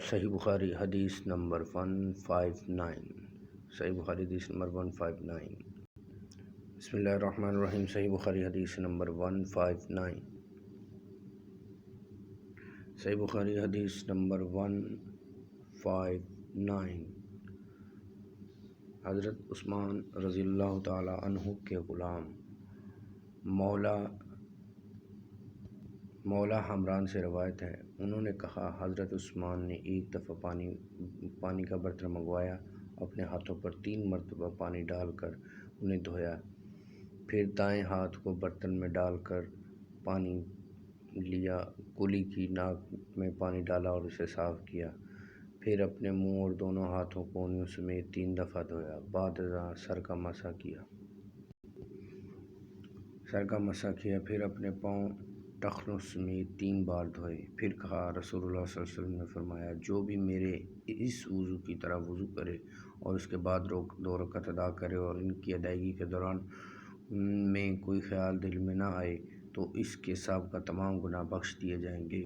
صحیح بخاری حدیث نمبر 159۔ صحیح بخاری حدیث نمبر 159۔ بسم اللہ الرحمن الرحیم۔ صحیح بخاری حدیث نمبر 159۔ صحیح بخاری حدیث نمبر 159۔ حضرت عثمان رضی اللہ تعالی عنہ کے غلام مولا حمران سے روایت ہے، انہوں نے کہا حضرت عثمان نے ایک دفعہ پانی کا برتن منگوایا، اپنے ہاتھوں پر 3 مرتبہ پانی ڈال کر انہیں دھویا، پھر دائیں ہاتھ کو برتن میں ڈال کر پانی لیا، کلی کی ناک میں پانی ڈالا اور اسے صاف کیا، پھر اپنے منہ اور دونوں ہاتھوں کو انگلیوں سمیت 3 دفعہ دھویا، بعد ازاں سر کا مسح کیا، پھر اپنے پاؤں ٹخنوں سمیت 3 بار دھوئے، پھر کہا رسول اللہ صلی اللہ علیہ وسلم نے فرمایا، جو بھی میرے اس وضو کی طرح وضو کرے اور اس کے بعد 2 رکعت ادا کرے اور ان کی ادائیگی کے دوران میں کوئی خیال دل میں نہ آئے تو اس کے سابقہ تمام گناہ بخش دیے جائیں گے۔